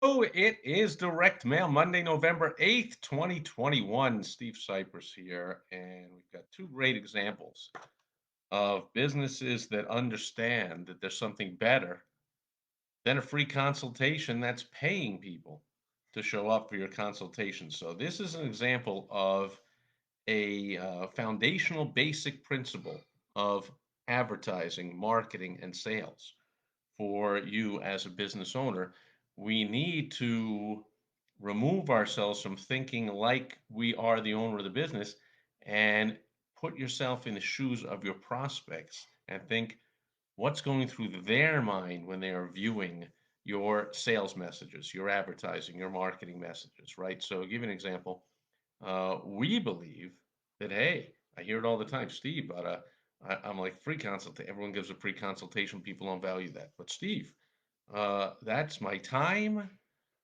Oh, it is Direct Mail Monday, November 8th, 2021. Steve Sipress here, and we've got two great examples of businesses that understand that there's something better than a free consultation that's paying people to show up for your consultation. So, this is an example of a foundational basic principle of advertising, marketing, and sales for you as a business owner. We need to remove ourselves from thinking like we are the owner of the business and put yourself in the shoes of your prospects and think what's going through their mind when they are viewing your sales messages, your advertising, your marketing messages, right? So, I'll give you an example. We believe that, hey, I hear it all the time, Steve, but I'm like free consultation. Everyone gives a free consultation. People don't value that. But Steve, that's my time.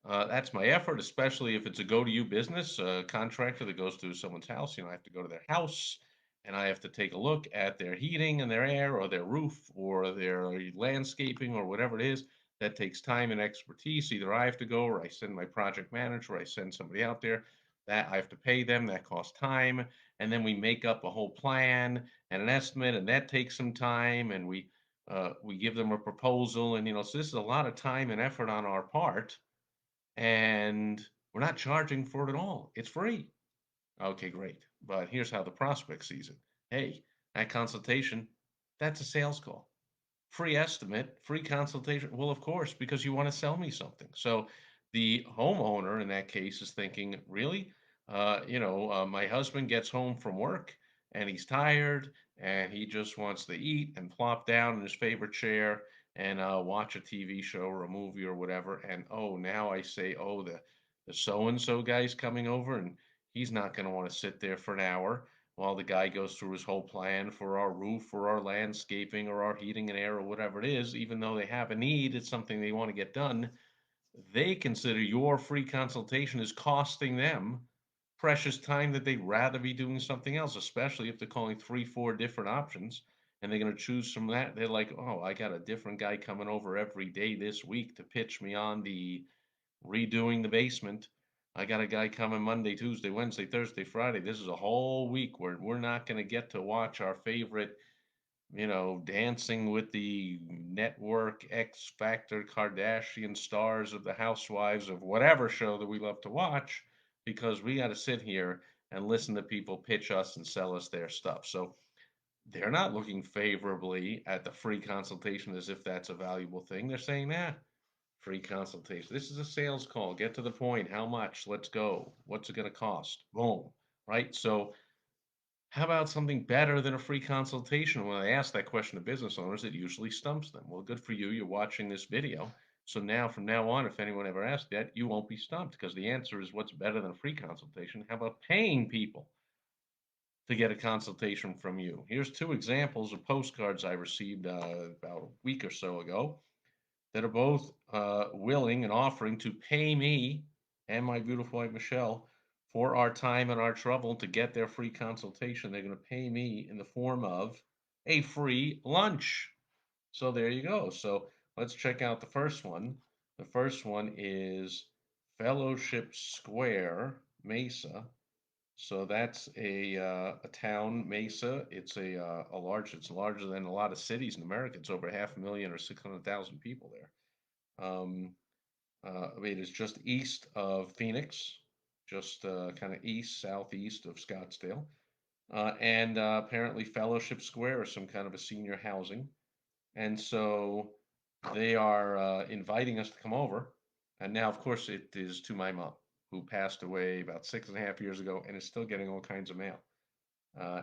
That's my effort, especially if it's a go-to-you business, contractor that goes to someone's house. I have to go to their house and I have to take a look at their heating and their air or their roof or their landscaping or whatever it is. That takes time and expertise. Either I have to go or I send my project manager, I send somebody out there. That I have to pay them, that costs time. And then we make up a whole plan and an estimate, and that takes some time. And we give them a proposal, and so this is a lot of time and effort on our part, and we're not charging for it at all. It's free. Okay, great. But here's how the prospect sees it. Hey, that consultation, that's a sales call. Free estimate, free consultation. Well, of course, because you want to sell me something. So the homeowner in that case is thinking, really? My husband gets home from work and he's tired and he just wants to eat and plop down in his favorite chair and watch a TV show or a movie or whatever. And oh, now I say, oh, the so and so guy's coming over and he's not going to want to sit there for an hour while the guy goes through his whole plan for our roof or our landscaping or our heating and air or whatever it is. Even though they have a need, it's something they want to get done. They consider your free consultation is costing them precious time that they'd rather be doing something else, especially if they're calling three, four different options and they're going to choose from that. They're like, oh, I got a different guy coming over every day this week to pitch me on the redoing the basement. I got a guy coming Monday, Tuesday, Wednesday, Thursday, Friday. This is a whole week where we're not going to get to watch our favorite, Dancing with the Network, X Factor, Kardashian stars of the Housewives of whatever show that we love to watch because we got to sit here and listen to people pitch us and sell us their stuff. So they're not looking favorably at the free consultation as if that's a valuable thing. They're saying, nah, free consultation. This is a sales call. Get to the point. How much? Let's go. What's it going to cost? Boom. Right? So, how about something better than a free consultation? When I ask that question to business owners, it usually stumps them. Well, good for you. You're watching this video. So now, from now on, if anyone ever asks that, you won't be stumped because the answer is what's better than a free consultation? How about paying people to get a consultation from you? Here's two examples of postcards I received about a week or so ago that are both willing and offering to pay me and my beautiful wife Michelle for our time and our trouble to get their free consultation. They're going to pay me in the form of a free lunch. So there you go. So let's check out the first one. The first one is Fellowship Square, Mesa. So that's a town, Mesa. It's larger than a lot of cities in America. It's over 500,000 or 600,000 people there. It is just east of Phoenix, just kind of southeast of Scottsdale. And apparently Fellowship Square is some kind of a senior housing. And so they are inviting us to come over. And now, of course, it is to my mom, who passed away about 6.5 years ago and is still getting all kinds of mail.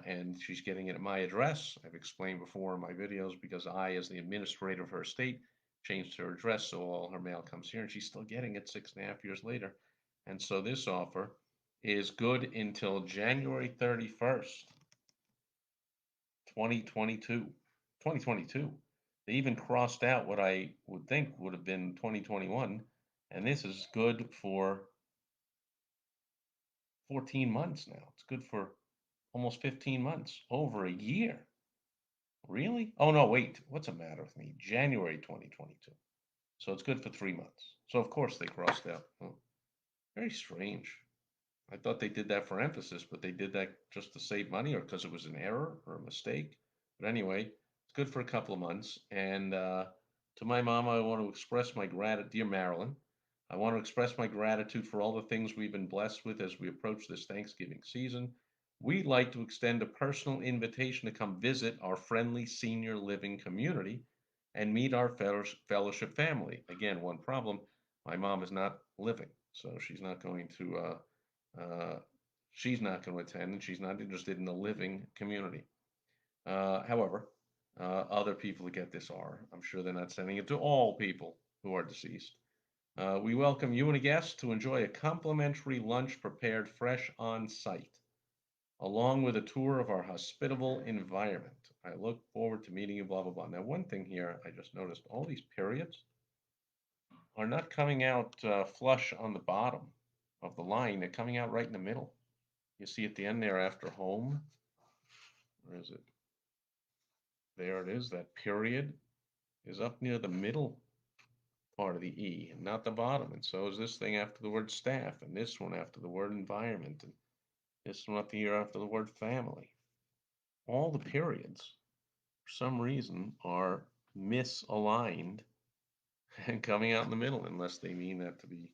And she's getting it at my address. I've explained before in my videos because I, as the administrator of her estate, changed her address so all her mail comes here, and she's still getting it 6.5 years later. And so this offer is good until January 31st, 2022. 2022. They even crossed out what I would think would have been 2021, and this is good for 14 months now. It's good for almost 15 months, over a year. Really? Oh, no, wait. What's the matter with me? January 2022. So it's good for 3 months. So of course they crossed out. Oh, very strange. I thought they did that for emphasis, but they did that just to save money or because it was an error or a mistake. But anyway, it's good for a couple of months. And to my mama, I want to express my gratitude, dear Marilyn. I want to express my gratitude for all the things we've been blessed with as we approach this Thanksgiving season. We'd like to extend a personal invitation to come visit our friendly senior living community and meet our fellowship family. Again, one problem, my mom is not living, so uh, she's not going to attend, and she's not interested in the living community. However, other people that get this are. I'm sure they're not sending it to all people who are deceased. We welcome you and a guest to enjoy a complimentary lunch prepared fresh on site, along with a tour of our hospitable environment. I look forward to meeting you, blah, blah, blah. Now, one thing here I just noticed all these periods are not coming out flush on the bottom of the line, they're coming out right in the middle. You see at the end there after home, where is it? There it is. That period is up near the middle part of the E and not the bottom. And so is this thing after the word staff, and this one after the word environment, and this one up here after the word family. All the periods, for some reason, are misaligned and coming out in the middle, unless they mean that to be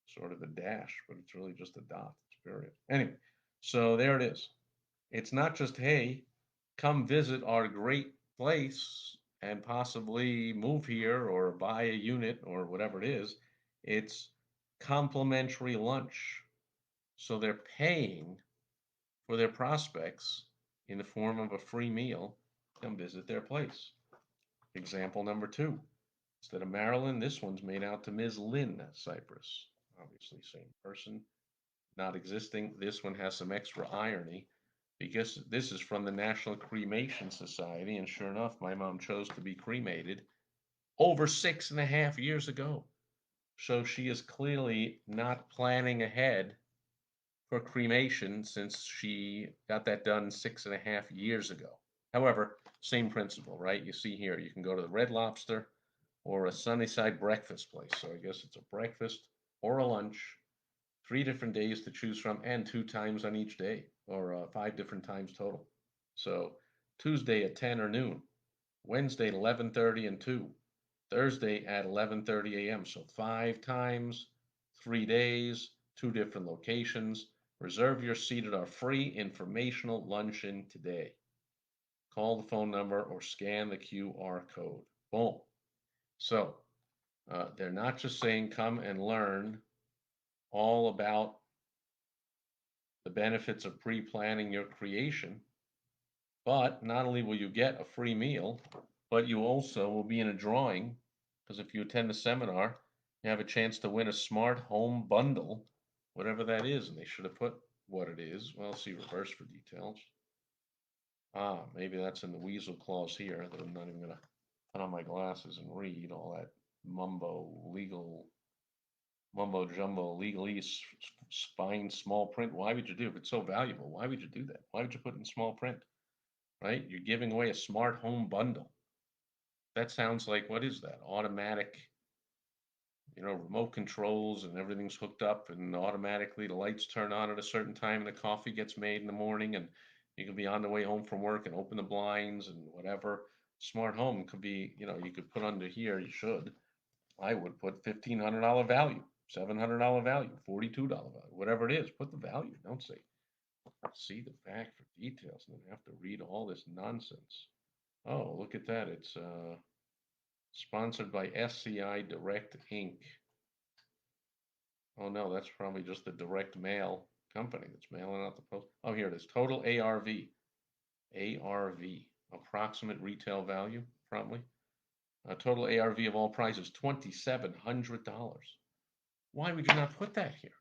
sort of a dash, but it's really just a dot. It's a period. Anyway, so there it is. It's not just, hey, come visit our great place and possibly move here or buy a unit or whatever it is. It's complimentary lunch. So they're paying for their prospects in the form of a free meal. Come visit their place. Example number two. Instead of Marilyn, this one's made out to Ms. Lynn Cypress. Obviously, same person, not existing. This one has some extra irony because this is from the National Cremation Society, and sure enough, my mom chose to be cremated over 6.5 years ago. So she is clearly not planning ahead for cremation since she got that done 6.5 years ago. However, same principle, right? You see here, you can go to the Red Lobster or a Sunnyside breakfast place. So I guess it's a breakfast or a lunch, 3 different days to choose from, and 2 times on each day, or 5 different times total. So Tuesday at 10 or noon, Wednesday at 11:30 and 2, Thursday at 11:30 a.m. So 5 times, 3 days, 2 different locations. Reserve your seat at our free informational luncheon today. Call the phone number or scan the QR code. Boom. So they're not just saying come and learn all about the benefits of pre-planning your creation, but not only will you get a free meal, but you also will be in a drawing, because if you attend the seminar, you have a chance to win a smart home bundle, whatever that is, and they should have put what it is. Well, see reverse for details. Ah, maybe that's in the weasel clause here that I'm not even gonna put on my glasses and read all that mumbo jumbo legalese spine small print. Why would you do if it's so valuable? Why would you do that? Why would you put it in small print? Right? You're giving away a smart home bundle. That sounds like, what is that? Automatic, remote controls and everything's hooked up and automatically the lights turn on at a certain time and the coffee gets made in the morning and you can be on the way home from work and open the blinds and whatever. Smart home could be, you could put under here, you should. I would put $1,500 value, $700 value, $42 value, whatever it is, put the value. Don't say, see the back for details and then have to read all this nonsense. Oh, look at that. It's sponsored by SCI Direct Inc. Oh no, that's probably just the direct mail company that's mailing out the post. Oh, here it is. Total ARV. ARV. Approximate retail value, probably. Total ARV of all prices, $2,700. Why would you not put that here?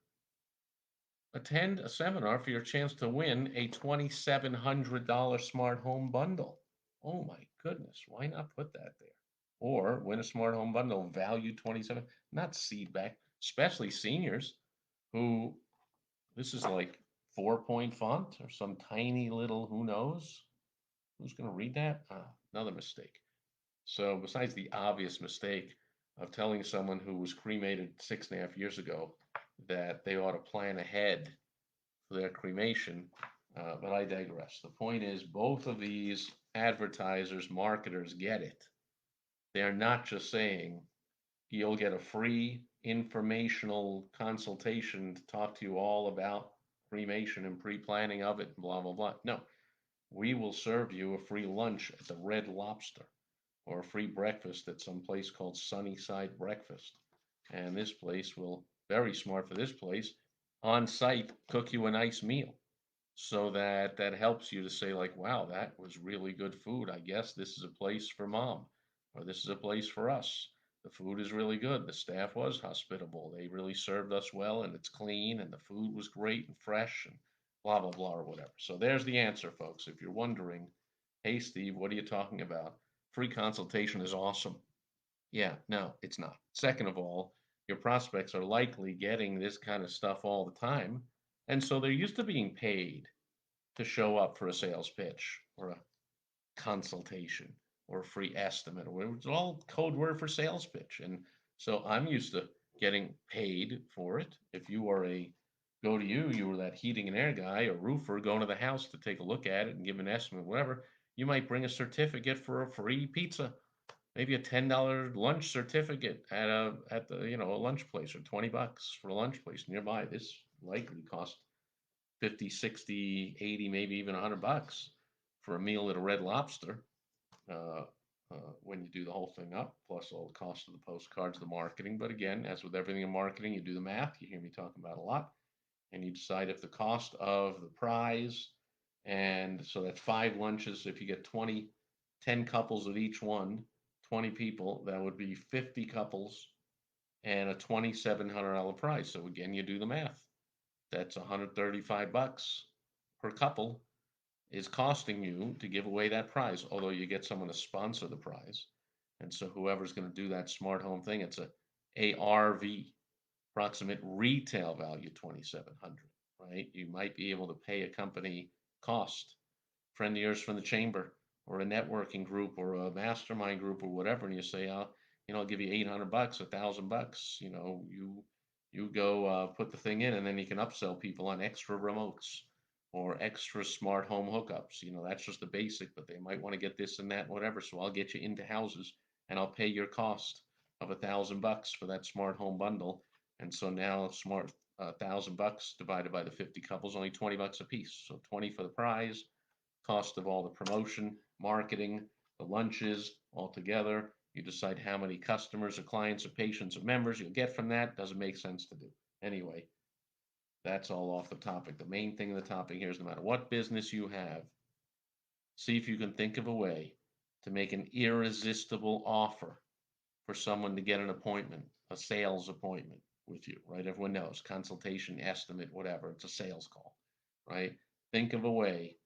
Attend a seminar for your chance to win a $2,700 smart home bundle. Oh my goodness, why not put that there? Or win a smart home bundle value 27, not seed back, especially seniors who this is like 4-point font or some tiny little who knows who's going to read that? Ah, another mistake. So besides the obvious mistake of telling someone who was cremated 6.5 years ago that they ought to plan ahead for their cremation. But I digress. The point is, both of these advertisers, marketers get it. They're not just saying you'll get a free informational consultation to talk to you all about cremation and pre planning of it, blah, blah, blah. No, we will serve you a free lunch at the Red Lobster or a free breakfast at some place called Sunnyside Breakfast. And this place will, very smart for this place, on site cook you a nice meal so that that helps you to say like, wow, that was really good food. I guess this is a place for mom, or this is a place for us. The food is really good. The staff was hospitable. They really served us well, and it's clean, and the food was great and fresh, and blah blah blah or whatever. So there's the answer, folks. If you're wondering, hey Steve, what are you talking about? Free consultation is awesome. Yeah, no, it's not. Second of all, your prospects are likely getting this kind of stuff all the time, and so they're used to being paid to show up for a sales pitch or a consultation or a free estimate or whatever. It's all code word for sales pitch. And so I'm used to getting paid for it. If you are a go to you, you were that heating and air guy or roofer going to the house to take a look at it and give an estimate, whatever, you might bring a certificate for a free pizza, maybe a $10 lunch certificate at the a lunch place, or $20 for a lunch place nearby. This likely cost 50, 60, 80, maybe even $100 for a meal at a Red Lobster, uh, when you do the whole thing up, plus all the cost of the postcards, the marketing. But again, as with everything in marketing, you do the math. You hear me talking about a lot, and you decide if the cost of the prize, and so that's 5 lunches. If you get 20, 10 couples of each one, 20 people, that would be 50 couples and a $2,700 prize. So again, you do the math. That's $135 per couple is costing you to give away that prize, although you get someone to sponsor the prize. And so whoever's going to do that smart home thing, it's a ARV, approximate retail value 2,700, right? You might be able to pay a company cost, friend of yours from the chamber or a networking group or a mastermind group or whatever, and you say, I'll give you $800, $1,000. You go put the thing in, and then you can upsell people on extra remotes or extra smart home hookups. That's just the basic, but they might want to get this and that, and whatever. So I'll get you into houses, and I'll pay your cost of $1,000 for that smart home bundle. And so now smart $1,000 divided by the 50 couples, only $20 a piece. So 20 for the prize, cost of all the promotion, marketing, the lunches all together. You decide how many customers or clients or patients or members you'll get from that. Doesn't make sense to do. Anyway, that's all off the topic. The main thing of the topic here is no matter what business you have, see if you can think of a way to make an irresistible offer for someone to get an appointment, a sales appointment with you, right? Everyone knows consultation, estimate, whatever. It's a sales call, right? Think of a way.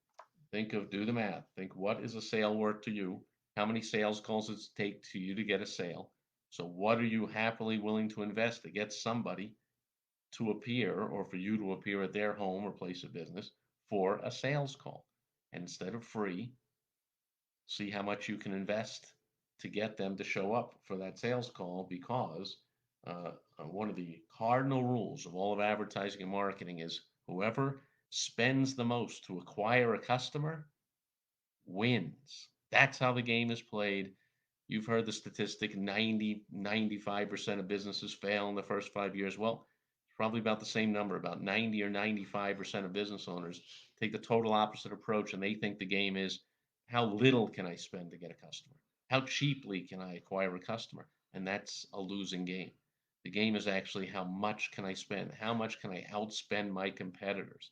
Do the math. Think, what is a sale worth to you? How many sales calls does it take to you to get a sale? So what are you happily willing to invest to get somebody to appear, or for you to appear at their home or place of business for a sales call? And instead of free, see how much you can invest to get them to show up for that sales call, because one of the cardinal rules of all of advertising and marketing is whoever spends the most to acquire a customer wins. That's how the game is played. You've heard the statistic 90, 95% of businesses fail in the first 5 years. Well, it's probably about the same number. About 90 or 95% of business owners take the total opposite approach, and they think the game is, how little can I spend to get a customer? How cheaply can I acquire a customer? And that's a losing game. The game is actually, how much can I spend? How much can I outspend my competitors?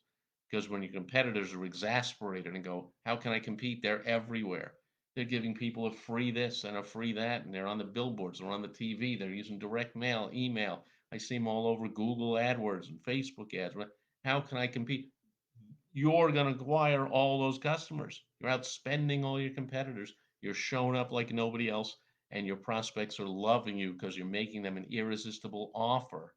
Because when your competitors are exasperated and go, how can I compete? They're everywhere. They're giving people a free this and a free that, and they're on the billboards, they're on the TV, they're using direct mail, email. I see them all over Google AdWords and Facebook ads. How can I compete? You're going to acquire all those customers. You're outspending all your competitors. You're showing up like nobody else, and your prospects are loving you because you're making them an irresistible offer.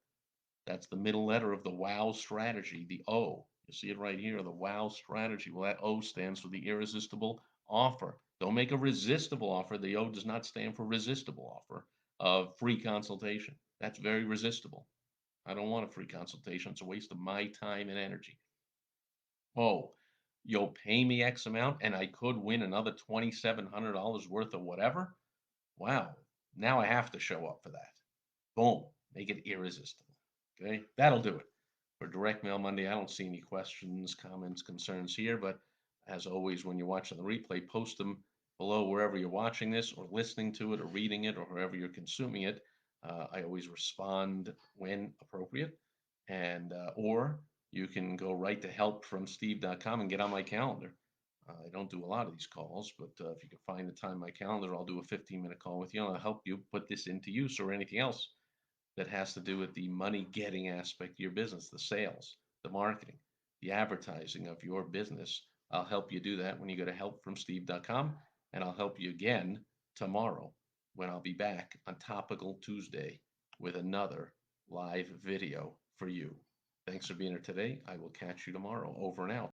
That's the middle letter of the WOW strategy, the O. You see it right here, the WOW strategy. Well, that O stands for the irresistible offer. Don't make a resistible offer. The O does not stand for resistible offer. of free consultation. That's very resistible. I don't want a free consultation. It's a waste of my time and energy. Oh, you'll pay me X amount and I could win another $2,700 worth of whatever. Wow. Now I have to show up for that. Boom. Make it irresistible. Okay. That'll do it. For Direct Mail Monday, I don't see any questions, comments, concerns here, but as always, when you're watching the replay, post them below wherever you're watching this or listening to it or reading it or wherever you're consuming it. I always respond when appropriate. And, or you can go right to helpfromsteve.com and get on my calendar. I don't do a lot of these calls, but if you can find the time in my calendar, I'll do a 15-minute call with you and I'll help you put this into use or anything else that has to do with the money getting aspect of your business, the sales, the marketing, the advertising of your business. I'll help you do that when you go to helpfromsteve.com, and I'll help you again tomorrow when I'll be back on Topical Tuesday with another live video for you. Thanks for being here today. I will catch you tomorrow. Over and out.